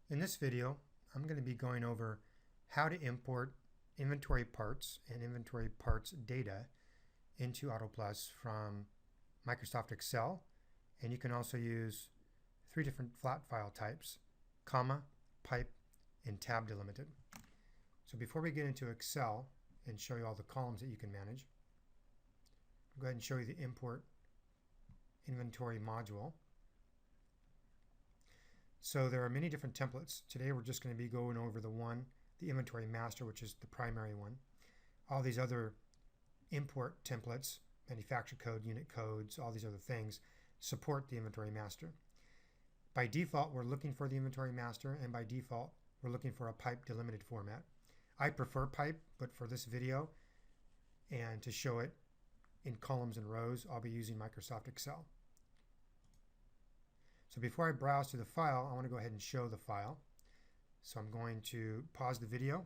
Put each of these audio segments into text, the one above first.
In this video, I'm going to be going over how to import inventory parts and inventory parts data into AutoPlus from Microsoft Excel. And you can also use three different flat file types: comma, pipe, and tab delimited. So before we get into Excel and show you all the columns that you can manage, I'll go ahead and show you the import inventory module. So there are many different templates. Today we're just going to be going over the inventory master, which is the primary one. All these other import templates, manufacturer code, unit codes, all these other things support the inventory master. By default, we're looking for the inventory master, and by default, we're looking for a pipe delimited format. I prefer pipe, but for this video and to show it in columns and rows, I'll be using Microsoft Excel. So before I browse to the file, I want to go ahead and show the file. So I'm going to pause the video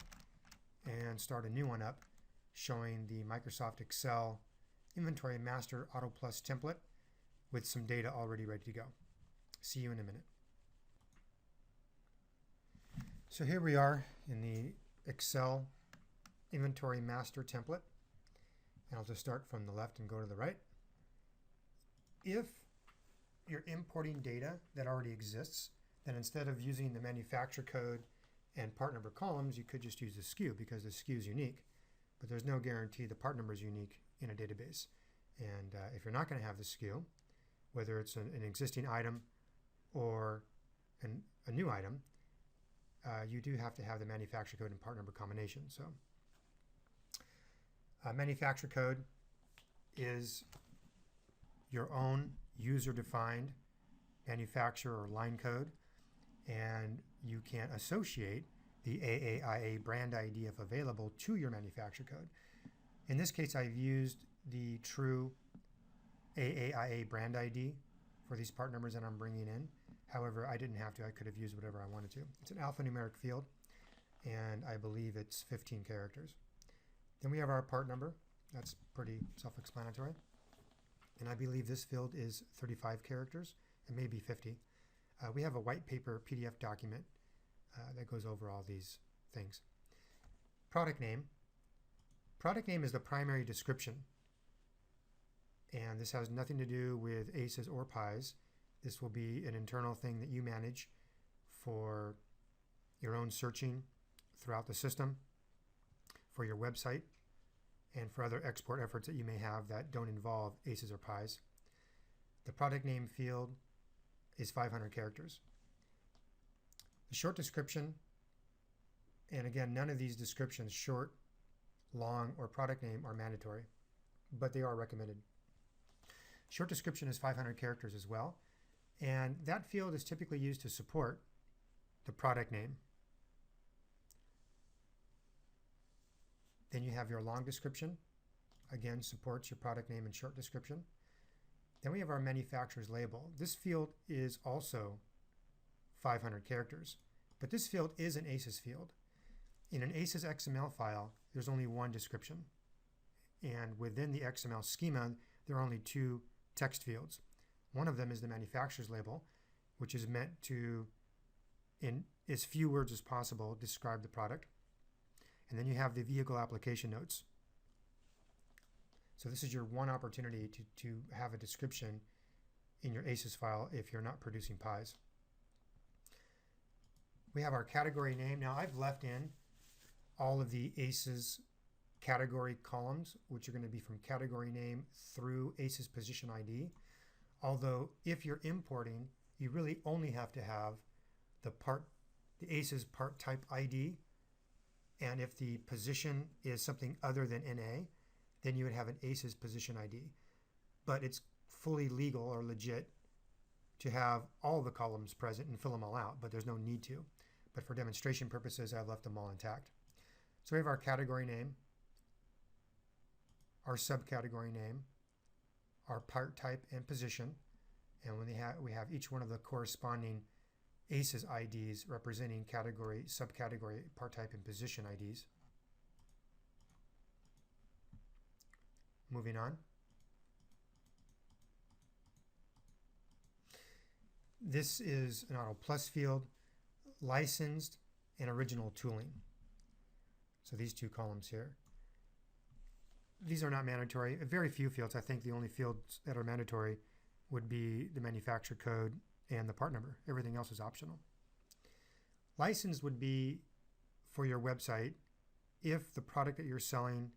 and start a new one up showing the Microsoft Excel Inventory Master AutoPlus template with some data already ready to go. See you in a minute. So here we are in the Excel Inventory Master template. And I'll just start from the left and go to the right. If you're importing data that already exists, then instead of using the manufacturer code and part number columns, you could just use the SKU because the SKU is unique. But there's no guarantee the part number is unique in a database. And if you're not going to have the SKU, whether it's an existing item or a new item, you do have to have the manufacturer code and part number combination. So manufacturer code is your own user-defined manufacturer or line code, and you can associate the AAIA brand ID if available to your manufacturer code. In this case, I've used the true AAIA brand ID for these part numbers that I'm bringing in. However, I didn't have to. I could have used whatever I wanted to. It's an alphanumeric field, and I believe it's 15 characters. Then we have our part number. That's pretty self-explanatory. And I believe this field is 35 characters. It may be 50. We have a white paper PDF document that goes over all these things. Product name. Product name is the primary description. And this has nothing to do with ACES or PIES. This will be an internal thing that you manage for your own searching throughout the system, for your website, and for other export efforts that you may have that don't involve ACES or PIES. The product name field is 500 characters. The short description, and again, none of these descriptions, short, long, or product name, are mandatory, but they are recommended. Short description is 500 characters as well, and that field is typically used to support the product name. Then you have your long description, again supports your product name and short description. Then we have our manufacturer's label. This field is also 500 characters, but this field is an ACES field. In an ACES XML file, there's only one description, and within the XML schema, there are only two text fields. One of them is the manufacturer's label, which is meant to, in as few words as possible, describe the product. And then you have the vehicle application notes. So this is your one opportunity to have a description in your ACES file if you're not producing PIES. We have our category name. Now I've left in all of the ACES category columns, which are going to be from category name through ACES position ID. Although if you're importing, you really only have to have the ACES part type ID. And if the position is something other than NA, then you would have an ACES position ID. But it's fully legal or legit to have all the columns present and fill them all out, but there's no need to. But for demonstration purposes, I've left them all intact. So we have our category name, our subcategory name, our part type and position, and when we have each one of the corresponding ACES IDs representing category, subcategory, part type, and position IDs. Moving on. This is an AutoPlus field. licensed and original tooling. So these two columns here. These are not mandatory. Very few fields. I think the only fields that are mandatory would be the manufacturer code and the part number. Everything else is optional. Licensed would be for your website if the product that you're selling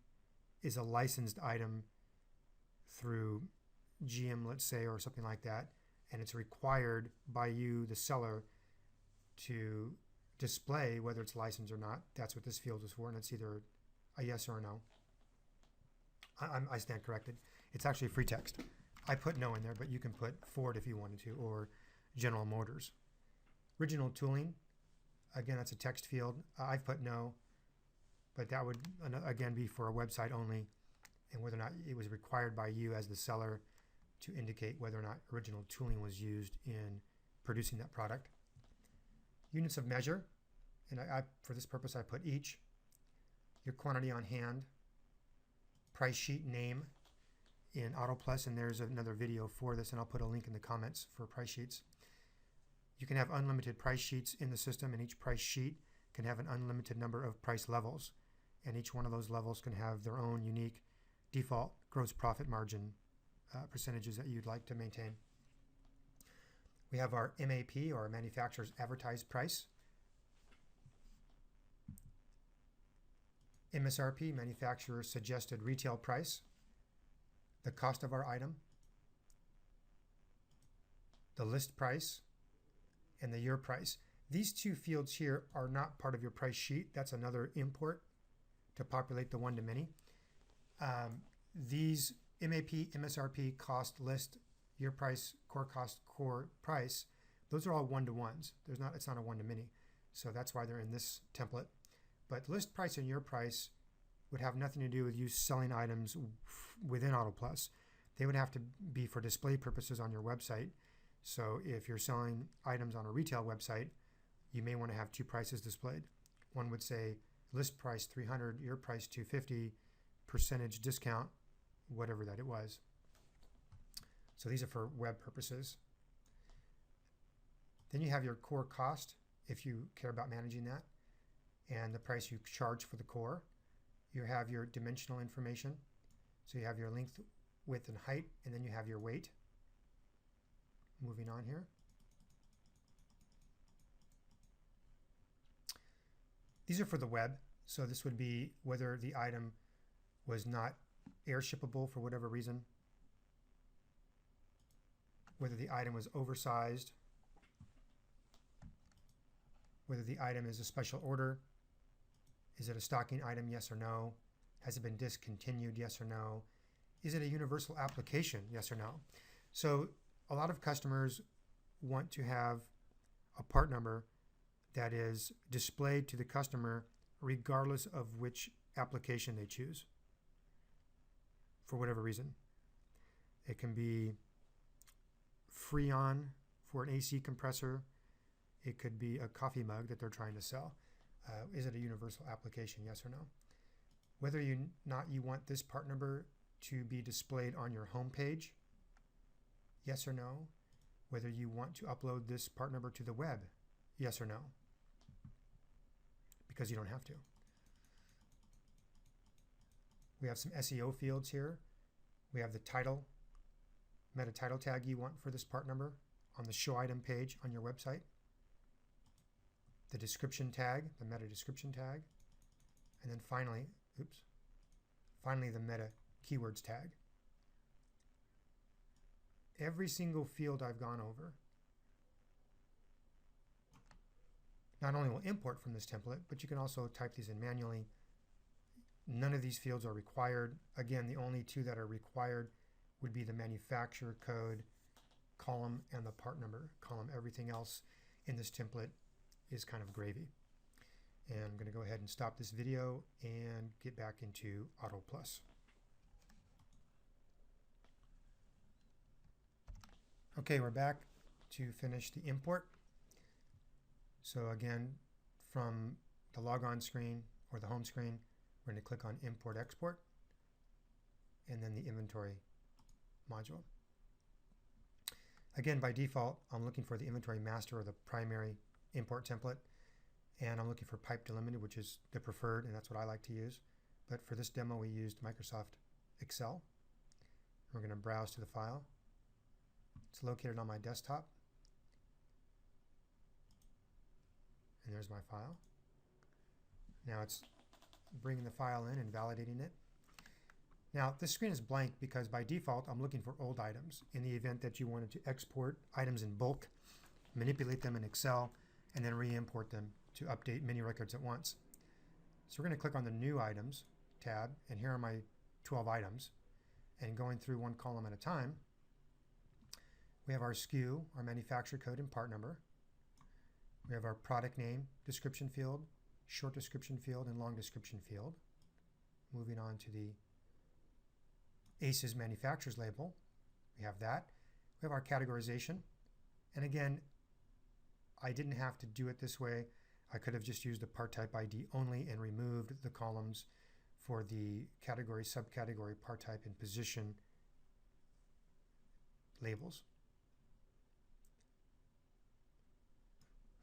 is a licensed item through GM, let's say, or something like that, and it's required by you, the seller, to display whether it's licensed or not. That's what this field is for, and it's either a yes or a no. I stand corrected. It's actually free text. I put no in there, but you can put Ford if you wanted to, or General Motors. Original tooling, again, that's a text field. I've put no, but that would, again, be for a website only, and whether or not it was required by you as the seller to indicate whether or not original tooling was used in producing that product. Units of measure, and for this purpose I put each. Your quantity on hand. Price sheet name in AutoPlus, and there's another video for this, and I'll put a link in the comments for price sheets. You can have unlimited price sheets in the system, and each price sheet can have an unlimited number of price levels, and each one of those levels can have their own unique default gross profit margin percentages that you'd like to maintain. We have our MAP, or manufacturer's advertised price. MSRP, manufacturer's suggested retail price. The cost of our item. The list price. And the year price. These two fields here are not part of your price sheet. That's another import to populate the one-to-many. These MAP, MSRP, cost, list, year price, core cost, core price, those are all one-to-ones. It's not a one-to-many. So that's why they're in this template. But list price and year price would have nothing to do with you selling items within AutoPlus. They would have to be for display purposes on your website. So if you're selling items on a retail website, you may want to have two prices displayed. One would say list price $300, year price $250, percentage discount, whatever that it was. So these are for web purposes. Then you have your core cost, if you care about managing that, and the price you charge for the core. You have your dimensional information. So you have your length, width, and height, and then you have your weight. Moving on here. These are for the web. So this would be whether the item was not air shippable for whatever reason, whether the item was oversized, whether the item is a special order, is it a stocking item, yes or no, has it been discontinued, yes or no, is it a universal application, yes or no. So a lot of customers want to have a part number that is displayed to the customer regardless of which application they choose for whatever reason. It can be Freon for an AC compressor. It could be a coffee mug that they're trying to sell. Is it a universal application, yes or no? Whether you want this part number to be displayed on your home page, yes or no? Whether you want to upload this part number to the web, yes or no? Because you don't have to. We have some SEO fields here. We have the title, meta title tag you want for this part number on the show item page on your website. The description tag, the meta description tag. And then finally the meta keywords tag. Every single field I've gone over not only will import from this template, but you can also type these in manually. None of these fields are required. Again, the only two that are required would be the manufacturer code column and the part number column. Everything else in this template is kind of gravy. And I'm going to go ahead and stop this video and get back into AutoPlus. Okay, we're back to finish the import. So again, from the logon screen or the home screen, we're going to click on Import Export and then the inventory module. Again, by default, I'm looking for the inventory master or the primary import template. and I'm looking for pipe delimited, which is the preferred, and that's what I like to use. But for this demo, we used Microsoft Excel. We're going to browse to the file. It's located on my desktop. And there's my file. Now it's bringing the file in and validating it. Now this screen is blank because by default I'm looking for old items. In the event that you wanted to export items in bulk, manipulate them in Excel, and then re-import them to update many records at once. So we're going to click on the New Items tab, and here are my 12 items. And going through one column at a time, we have our SKU, our manufacturer code and part number. We have our product name, description field, short description field, and long description field. Moving on to the ACES manufacturer's label, we have that. We have our categorization. And again, I didn't have to do it this way. I could have just used the part type ID only and removed the columns for the category, subcategory, part type, and position labels.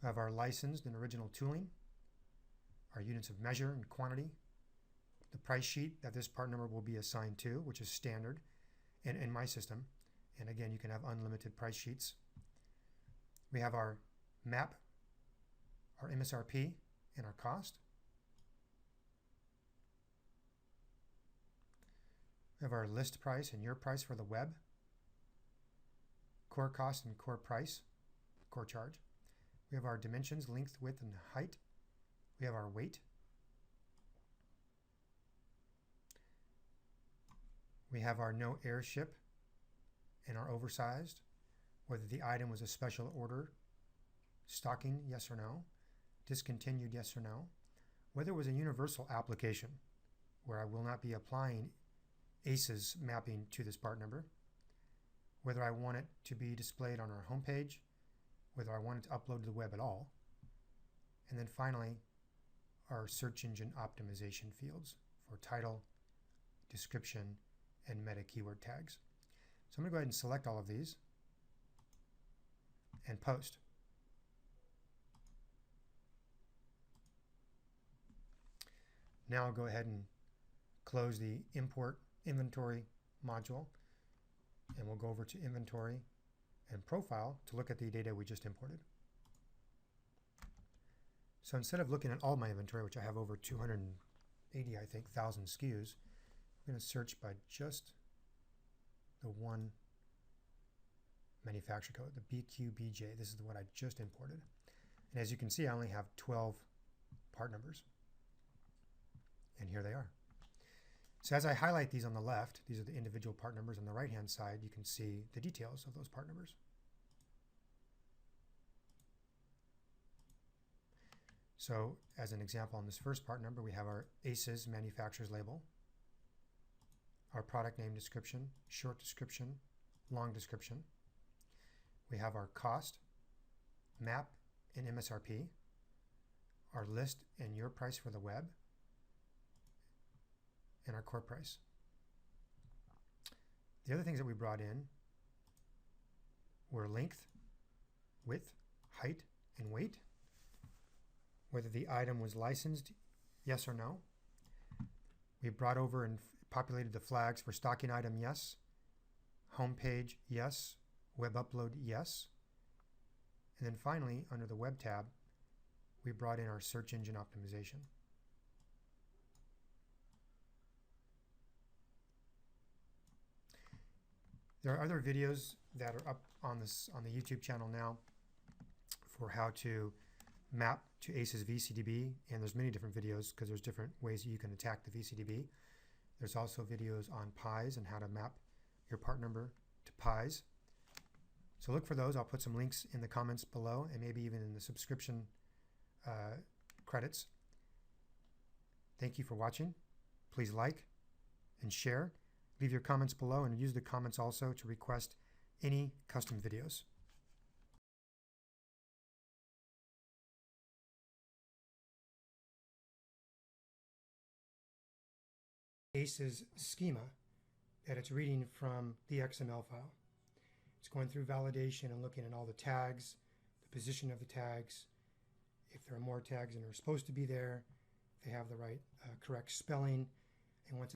We have our licensed and original tooling, our units of measure and quantity, the price sheet that this part number will be assigned to, which is standard in my system. And again, you can have unlimited price sheets. We have our map, our MSRP, and our cost. We have our list price and your price for the web, core cost and core price, core charge. We have our dimensions, length, width, and height. We have our weight. We have our no airship and our oversized, whether the item was a special order, stocking, yes or no, discontinued, yes or no, whether it was a universal application where I will not be applying ACES mapping to this part number, whether I want it to be displayed on our home page, whether I want it to upload to the web at all, and then finally our search engine optimization fields for title, description, and meta keyword tags. So I'm going to go ahead and select all of these and post. Now I'll go ahead and close the import inventory module, and we'll go over to inventory and profile to look at the data we just imported. So instead of looking at all my inventory, which I have over 280, I think, thousand SKUs, I'm going to search by just the one manufacturer code, the BQBJ. This is what I just imported. And as you can see, I only have 12 part numbers. And here they are. So as I highlight these on the left, these are the individual part numbers. On the right-hand side, you can see the details of those part numbers. So as an example, on this first part number, we have our ACES manufacturer's label, our product name description, short description, long description. We have our cost, map, and MSRP, our list and your price for the web, and our core price. The other things that we brought in were length, width, height, and weight, whether the item was licensed, yes or no. We brought over and populated the flags for stocking item, yes, home page, yes, web upload, yes. And then finally, under the web tab, we brought in our search engine optimization. There are other videos that are up on the YouTube channel now for how to map to ACES VCDB, and there's many different videos because there's different ways you can attack the VCDB. There's also videos on PIES and how to map your part number to PIES. So look for those. I'll put some links in the comments below and maybe even in the subscription credits. Thank you for watching. Please like and share. Leave your comments below and use the comments also to request any custom videos. ACES schema that it's reading from the XML file. It's going through validation and looking at all the tags, the position of the tags. if there are more tags than are supposed to be there, if they have the right correct spelling, and once